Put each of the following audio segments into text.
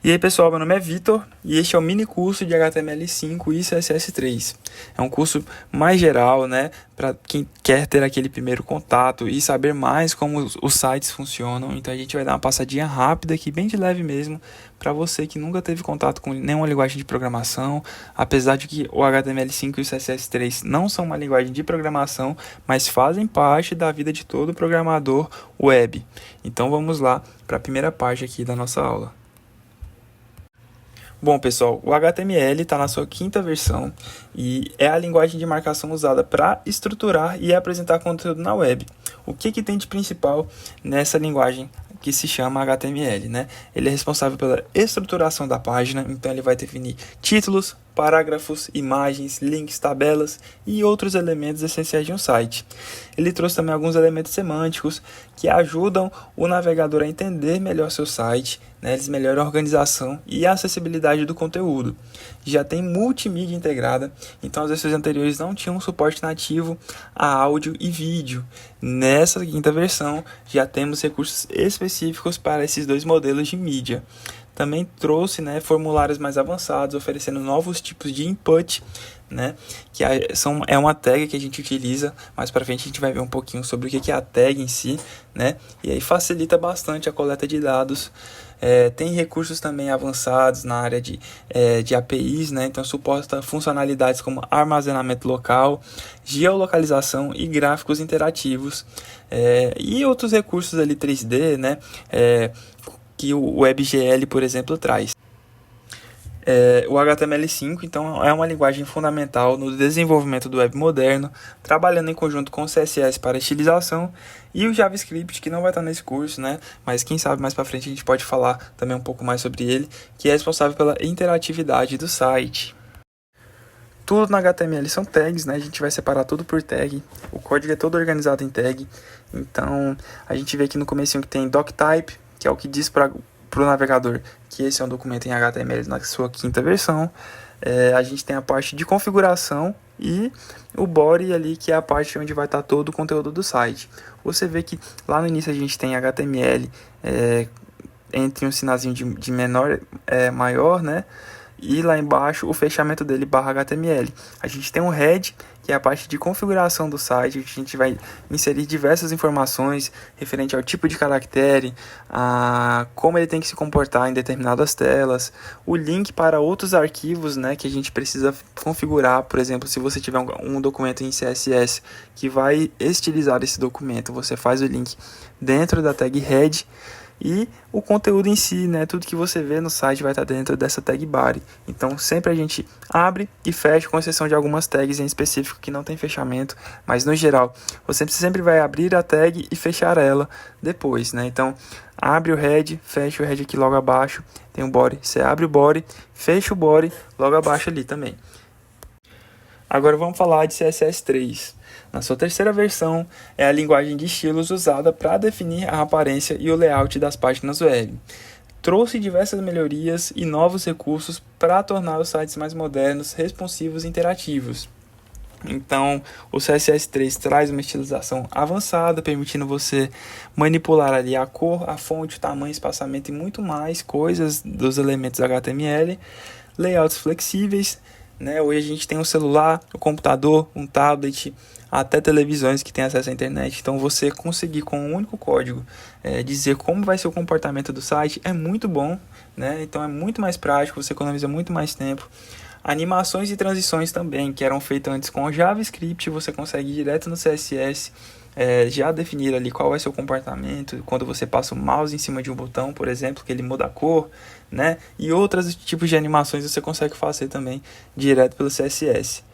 E aí pessoal, meu nome é Vitor e este é o mini curso de HTML5 e CSS3. É um curso mais geral, né, para quem quer ter aquele primeiro contato e saber mais como os sites funcionam. Então a gente vai dar uma passadinha rápida aqui, bem de leve mesmo, para você que nunca teve contato com nenhuma linguagem de programação, apesar de que o HTML5 e o CSS3 não são uma linguagem de programação, mas fazem parte da vida de todo programador web. Então vamos lá para a primeira parte aqui da nossa aula. Bom, pessoal, o HTML está na sua quinta versão e é a linguagem de marcação usada para estruturar e apresentar conteúdo na web. O que tem de principal nessa linguagem que se chama HTML, né? Ele é responsável pela estruturação da página, então ele vai definir títulos, parágrafos, imagens, links, tabelas e outros elementos essenciais de um site. Ele trouxe também alguns elementos semânticos que ajudam o navegador a entender melhor seu site, né? Eles melhoram a organização e a acessibilidade do conteúdo. Já tem multimídia integrada, então as versões anteriores não tinham suporte nativo a áudio e vídeo. Nessa quinta versão já temos recursos específicos para esses dois modelos de mídia. Também trouxe, né, formulários mais avançados, oferecendo novos tipos de input, né, que é uma tag que a gente utiliza. Mais para frente a gente vai ver um pouquinho sobre o que é a tag em si, né, e aí facilita bastante a coleta de dados. Tem recursos também avançados na área de APIs, né, então suporta funcionalidades como armazenamento local, geolocalização e gráficos interativos, e outros recursos ali 3D, né, que o WebGL, por exemplo, traz. O HTML5, então, é uma linguagem fundamental no desenvolvimento do web moderno, trabalhando em conjunto com o CSS para estilização e o JavaScript, que não vai estar nesse curso, né? Mas quem sabe mais para frente a gente pode falar também um pouco mais sobre ele, que é responsável pela interatividade do site. Tudo no HTML são tags, né? A gente vai separar tudo por tag. O código é todo organizado em tag. Então, a gente vê aqui no comecinho que tem doctype, que é o que diz para o navegador que esse é um documento em HTML na sua quinta versão. A gente tem a parte de configuração e o body ali, que é a parte onde vai estar todo o conteúdo do site. Você vê que lá no início a gente tem HTML entre um sinalzinho de menor maior, né? E lá embaixo o fechamento dele /HTML. A gente tem um head, que é a parte de configuração do site. A gente vai inserir diversas informações referente ao tipo de caractere, a como ele tem que se comportar em determinadas telas, o link para outros arquivos, né, que a gente precisa configurar. Por exemplo, se você tiver um documento em CSS que vai estilizar esse documento, você faz o link dentro da tag head. E o conteúdo em si, né, tudo que você vê no site vai estar dentro dessa tag body. Então sempre a gente abre e fecha, com exceção de algumas tags em específico que não tem fechamento, mas no geral você sempre vai abrir a tag e fechar ela depois, né? Então abre o head, fecha o head aqui logo abaixo, tem o body, você abre o body, fecha o body logo abaixo ali também. Agora vamos falar de CSS3. Na sua terceira versão, é a linguagem de estilos usada para definir a aparência e o layout das páginas web. Trouxe diversas melhorias e novos recursos para tornar os sites mais modernos, responsivos e interativos. Então, o CSS3 traz uma estilização avançada, permitindo você manipular ali a cor, a fonte, o tamanho, espaçamento e muito mais coisas dos elementos HTML, layouts flexíveis, né? Hoje a gente tem um celular, um computador, um tablet, até televisões que têm acesso à internet. Então você conseguir com um único código dizer como vai ser o comportamento do site é muito bom, né? Então é muito mais prático, você economiza muito mais tempo. Animações e transições também, que eram feitas antes com JavaScript, você consegue ir direto no CSS, já definir ali qual vai ser o comportamento, quando você passa o mouse em cima de um botão, por exemplo, que ele muda a cor, né? E outros tipos de animações você consegue fazer também direto pelo CSS.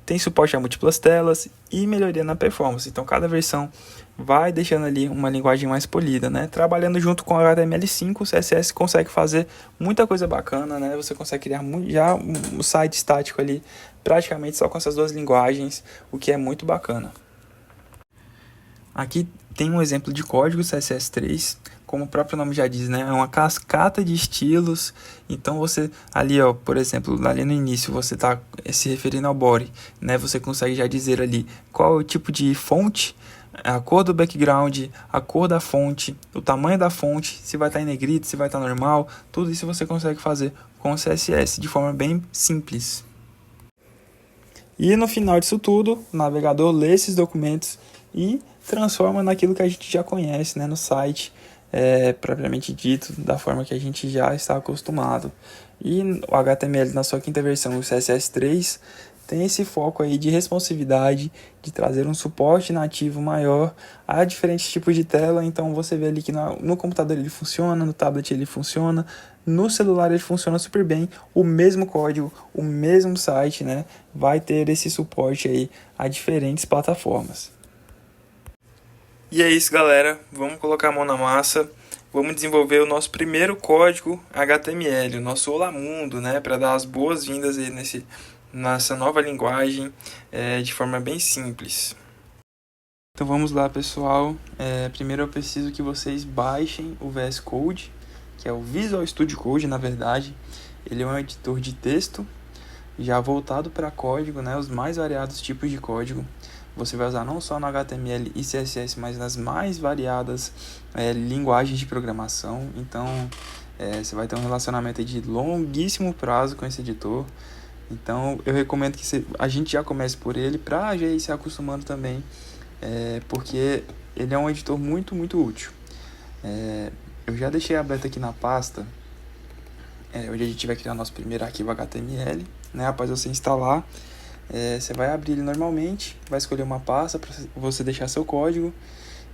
Tem suporte a múltiplas telas e melhoria na performance. Então cada versão vai deixando ali uma linguagem mais polida, né? Trabalhando junto com o HTML5, o CSS consegue fazer muita coisa bacana, né? Você consegue criar já um site estático ali, praticamente só com essas duas linguagens, o que é muito bacana. Aqui tem um exemplo de código CSS3, como o próprio nome já diz, né? É uma cascata de estilos. Então você ali, ó, por exemplo, ali no início você está se referindo ao body, né? Você consegue já dizer ali qual é o tipo de fonte a cor do background, a cor da fonte, o tamanho da fonte, se vai estar em negrito, se vai estar normal, tudo isso você consegue fazer com o CSS de forma bem simples. E no final disso tudo, o navegador lê esses documentos e transforma naquilo que a gente já conhece, né, no site, propriamente dito, da forma que a gente já está acostumado. E o HTML na sua quinta versão, o CSS3, tem esse foco aí de responsividade, de trazer um suporte nativo maior a diferentes tipos de tela. Então você vê ali que no computador ele funciona, no tablet ele funciona, no celular ele funciona super bem. O mesmo código, o mesmo site, né, vai ter esse suporte aí a diferentes plataformas. E é isso, galera. Vamos colocar a mão na massa. Vamos desenvolver o nosso primeiro código HTML, o nosso Olá Mundo, né, para dar as boas-vindas aí nessa nova linguagem de forma bem simples. Então vamos lá, pessoal. Primeiro eu preciso que vocês baixem o VS Code, que é o Visual Studio Code, na verdade. Ele é um editor de texto já voltado para código, né, os mais variados tipos de código. Você vai usar não só no HTML e CSS, mas nas mais variadas linguagens de programação. Então, você vai ter um relacionamento de longuíssimo prazo com esse editor. Então, eu recomendo que a gente já comece por ele para já ir se acostumando também, porque ele é um editor muito, muito útil. Eu já deixei aberto aqui na pasta, onde a gente vai criar nosso primeiro arquivo HTML, né? Após você instalar, você vai abrir ele normalmente, vai escolher uma pasta para você deixar seu código,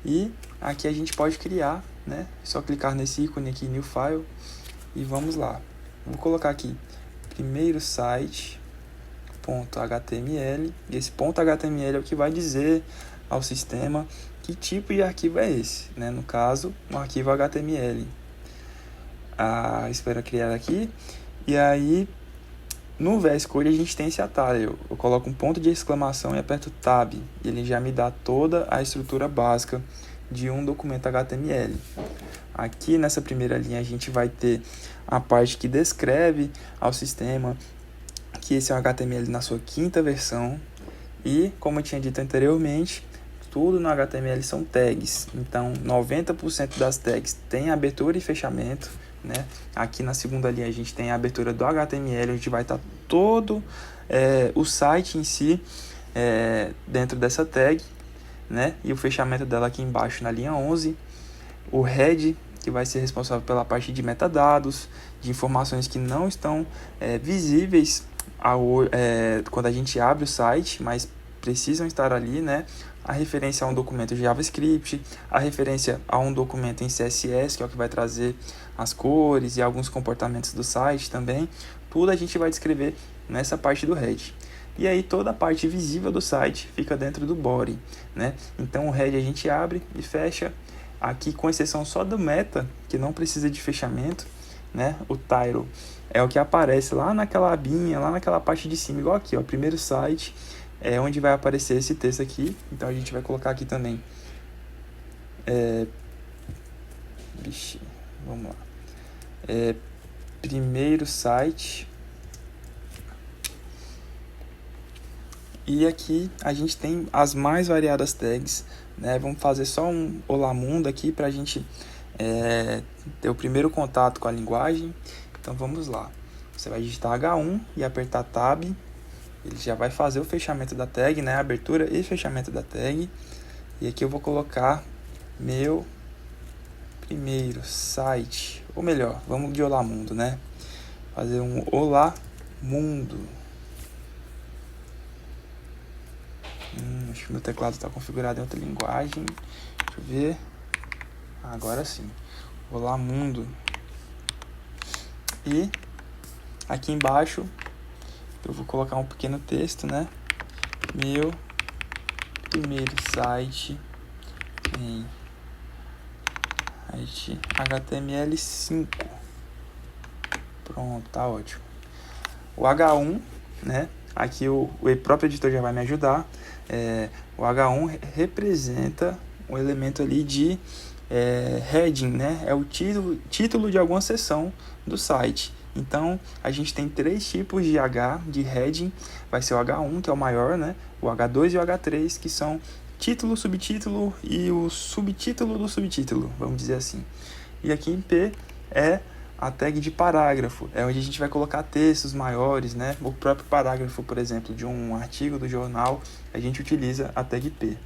e aqui a gente pode criar, né? Só clicar nesse ícone aqui, New File, e vamos lá. Vou colocar aqui primeiro site.html, e esse .html é o que vai dizer ao sistema que tipo de arquivo é esse, né? No caso, um arquivo HTML. Espero criar aqui, e aí no VS Code a gente tem esse atalho. Eu coloco um ponto de exclamação e aperto Tab, e ele já me dá toda a estrutura básica de um documento HTML. Aqui nessa primeira linha a gente vai ter a parte que descreve ao sistema que esse é um HTML na sua quinta versão, e como eu tinha dito anteriormente, tudo no HTML são tags. Então 90% das tags tem abertura e fechamento, né? Aqui na segunda linha a gente tem a abertura do HTML, onde vai estar todo o site em si dentro dessa tag, né? E o fechamento dela aqui embaixo na linha 11. O head, que vai ser responsável pela parte de metadados, de informações que não estão visíveis quando a gente abre o site, mas precisam estar ali, né? A referência a um documento JavaScript, a referência a um documento em CSS, que é o que vai trazer as cores e alguns comportamentos do site também. Tudo a gente vai descrever nessa parte do head. E aí toda a parte visível do site fica dentro do body, né? Então o head a gente abre e fecha, aqui com exceção só do meta, que não precisa de fechamento, né? O title é o que aparece lá naquela abinha, lá naquela parte de cima, igual aqui, ó, primeiro site, é onde vai aparecer esse texto aqui. Então a gente vai colocar aqui também vamos lá, primeiro site, e aqui a gente tem as mais variadas tags, né? Vamos fazer só um Olá Mundo aqui para a gente ter o primeiro contato com a linguagem. Então vamos lá, você vai digitar H1 e apertar Tab. Ele já vai fazer o fechamento da tag, né? Abertura e fechamento da tag. E aqui eu vou colocar meu primeiro site. Ou melhor, vamos de Olá Mundo, né? Fazer um Olá Mundo. Acho que meu teclado está configurado em outra linguagem. Deixa eu ver. Agora sim. Olá Mundo. E aqui embaixo eu vou colocar um pequeno texto, né? Meu primeiro site em HTML5. Pronto, tá ótimo. O H1, né? Aqui o próprio editor já vai me ajudar. O H1 representa um elemento ali de heading, né? É o título de alguma seção do site. Então, a gente tem 3 tipos de H, de heading. Vai ser o H1, que é o maior, né? O H2 e o H3, que são título, subtítulo e o subtítulo do subtítulo, vamos dizer assim. E aqui em P é a tag de parágrafo, é onde a gente vai colocar textos maiores, né? O próprio parágrafo, por exemplo, de um artigo do jornal, a gente utiliza a tag P.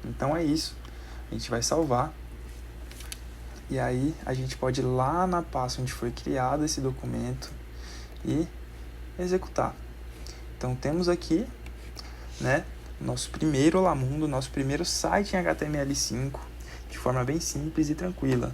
Então é isso, a gente vai salvar. E aí a gente pode ir lá na pasta onde foi criado esse documento e executar. Então temos aqui, né, nosso primeiro Olá Mundo, nosso primeiro site em HTML5, de forma bem simples e tranquila.